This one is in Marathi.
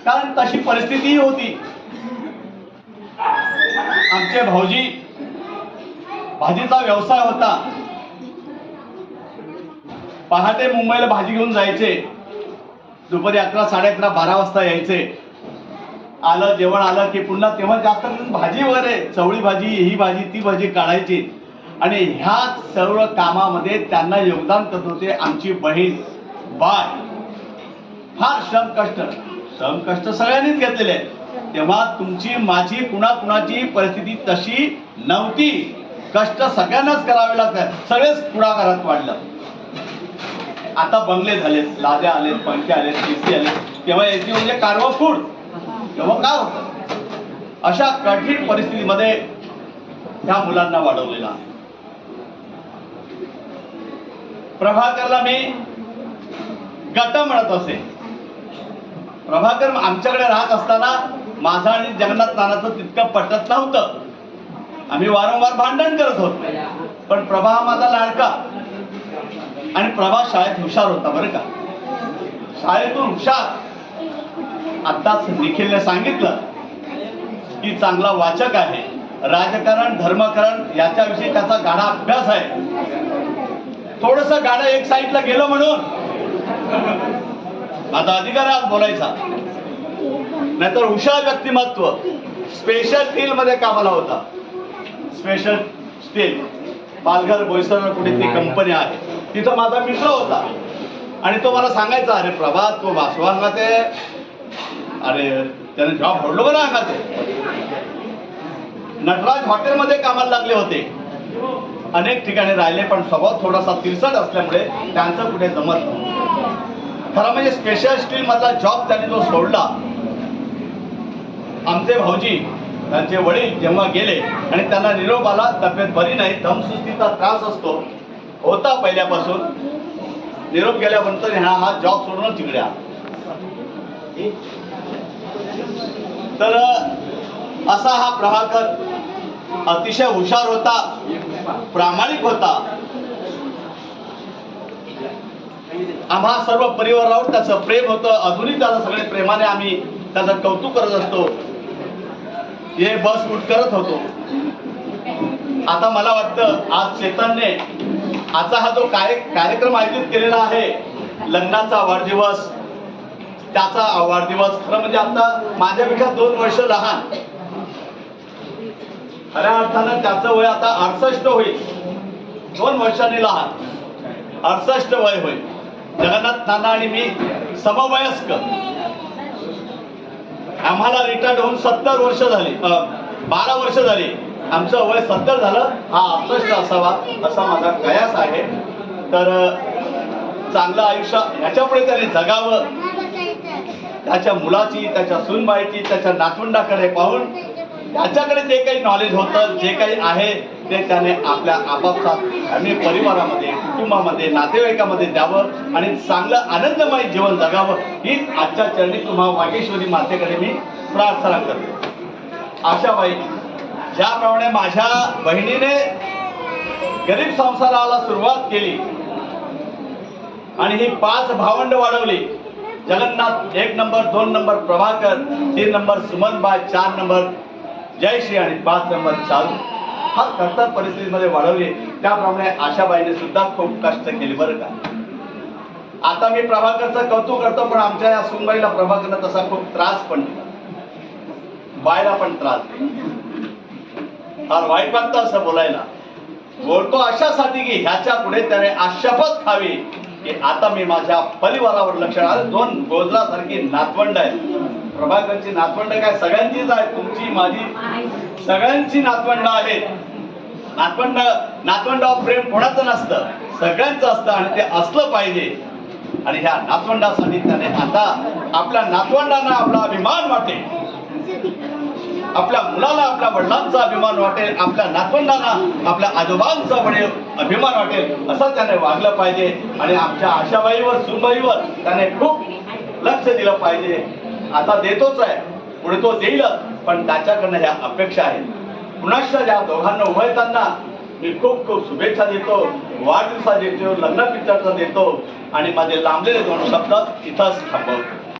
कारण तशी परिस्थितीही होती. आमचे भाऊजी भाजीचा व्यवसाय होता. पहाटे मुंबईला भाजी घेऊन जायचे, दुपारी 11, 11:30, 12 वाजता यायचे. आलं जेवण आलं की पुन्हा तेव्हा जास्त करून भाजी वगैरे चवळी भाजी, ही भाजी ती भाजी काढायची. आणि ह्या सर्व कामामध्ये त्यांना योगदान करत होते आमची बहीण बाय. फार श्रम कष्ट सगळ्यांनीच घेतलेले आहेत. तेव्हा तुमची माझी कुणाची परिस्थिती तशी नव्हती. कष्ट सगळ्यांनाच करावे लागतात. सगळेच पुढाकारात वाढलं. आता बंगले झालेत, लाद्या आलेत, पंखे आलेत, एसी आले. तेव्हा एसी म्हणजे कारवा फूड. तेव्हा काय होतं? अशा कठीण परिस्थितीमध्ये ह्या मुलांना वाढवलेला. प्रभाकरला मी गट म्हणत असे. प्रभाकर आमच्याकडे राहत असताना माझा आणि जगन्नाथ नानाचं तितकं पटत नव्हतं. आम्ही वारंवार भांडण करत होतो. पण प्रभा हा माझा लाडका. आणि प्रभा शाळेत हुशार होता बरं का. शाळेतून हुशार. आताच निखिलने सांगितलं की चांगला वाचक आहे. राजकारण धर्मकरण याच्याविषयी त्याचा गाढा अभ्यास आहे. थोडस गाडं एक साईडला गेलं म्हणून माझा अधिकार आहे आज बोलायचा. नाहीतर हुशार व्यक्तिमत्व. स्पेशल स्टील मध्ये कामाला होता. स्पेशल स्टील पालघर बोईसर कुठे ती कंपनी आहे. तिथं माझा मित्र होता. आणि तो मला सांगायचा, अरे प्रभा तो वासवा अंगात आहे. अरे त्याने जॉब सोडलो बरं अंगात आहे. नटराज हॉटेलमध्ये कामाला लागले होते. अनेक ठिकाणी राहिले पण स्वभाव थोडासा तिरसट असल्यामुळे त्यांचं कुठे जमत नव्हतं. खरं म्हणजे स्पेशल स्टील मधला जॉब त्यांनी जो सोडला. आमचे भाऊजी त्यांचे वडील जेव्हा गेले आणि त्यांना निरोप आला, तब्येत बरी नाही, दमसुस्तीचा त्रास असतो होता पहिल्यापासून. निरोप गेल्यानंतर हा जॉब सोडून तिकडे आला. तर असा हा प्रभाकर अतिशय हुशार होता, प्रामाणिक होता. आम्हा सर्व परिवारावर त्याचं प्रेम होतं. अजूनही त्याला सगळे प्रेमाने आम्ही त्याचं कौतुक करत असतो. हे बस उठ करत होतो. आता मला वाटतं आज चेतनने आजचा हा जो कार्यक्रम आयोजित केलेला आहे, लग्नाचा वाढदिवस, त्याचा वाढदिवस, खरं म्हणजे आता माझ्यापेक्षा 2 वर्ष लहान. खऱ्या अर्थानं त्याचं वय आता 68 होईल. 2 वर्षांनी लहान, 68 वय होईल. जगन्नाथ नाना आणि मी समवयस्क. आम्हाला रिटायर्ड होऊन 70 वर्ष झाली, 12 वर्ष झाली. आमचं वय 70 झालं. हा 68 असावा असा माझा कयास आहे. तर चांगलं आयुष्य ह्याच्यापुढे त्याने जगावं. त्याच्या मुलाची, त्याच्या सूनबाईची, त्याच्या नातवंडाकडे पाहून त्याच्याकडे जे काही नॉलेज होतं, जे काही आहे ते त्याने आपल्या आपापसात आम्ही परिवारामध्ये, कुटुंबामध्ये, नातेवाईकामध्ये द्यावं आणि चांगलं आनंदमय जीवन जगावं हीच आजच्या चरणी तुम्हा वागेश्वरी मातेकडे मी प्रार्थना करतो. आशाबाई, ज्याप्रमाणे माझ्या बहिणीने गरीब संसाराला सुरुवात केली आणि ही 5 भावंड वाढवली. Jagannath 1 number, 2 number Prabhakar, 3 number Sumanbai, 4 number Jayashree आणि 5 नंबर चालू. हा कष्ट परिस्थितीमध्ये वाढवली. त्याप्रमाणे आशाबाईने सुद्धा खूप कष्ट केले बरं का. आता मी प्रभाकरचं कौतुक करतो, पण आमच्या या सुनबाईला प्रभाकरनं तसा खूप त्रास पण दिला. बायला पण त्रास दिला. फार वाईट वाटतं असं बोलायला. बोलतो अशासाठी की ह्याच्या पुढे त्याने शपथ खावी की आता मी माझ्या परिवारावर लक्ष. 2 गोजलासारखी नातवंड आहेत. प्रभाकरची नातवंड काय सगळ्यांचीच आहे. तुमची, माझी, सगळ्यांची नातवंड आहेत. नातवंडावर प्रेम कोणाचं नसतं, सगळ्यांचं असतं आणि ते असलं पाहिजे. आणि ह्या नातवंडासाठी त्याने आता आपल्या नातवंडांना आपला अभिमान वाटेल, आपल्या मुलाला आपल्या वडिलांचा अभिमान वाटेल, आपल्या नातवंडांना आपल्या आजोबांचा अभिमान वाटेल असं त्याने वागलं पाहिजे. आणि आमच्या आशाबाईवर, सुनबाईवर त्याने खूप लक्ष दिलं पाहिजे. आता देतोच आहे, पुढे तो देईलच, पण त्याच्याकडनं ह्या अपेक्षा आहेत. पुन्हा ज्या दोघांना उभयतांना मी खूप खूप शुभेच्छा देतो, वाढदिवसा देतो, लग्न पिक्चरचा देतो आणि माझे लांबलेले 2 शब्द इथंच थांबवतो.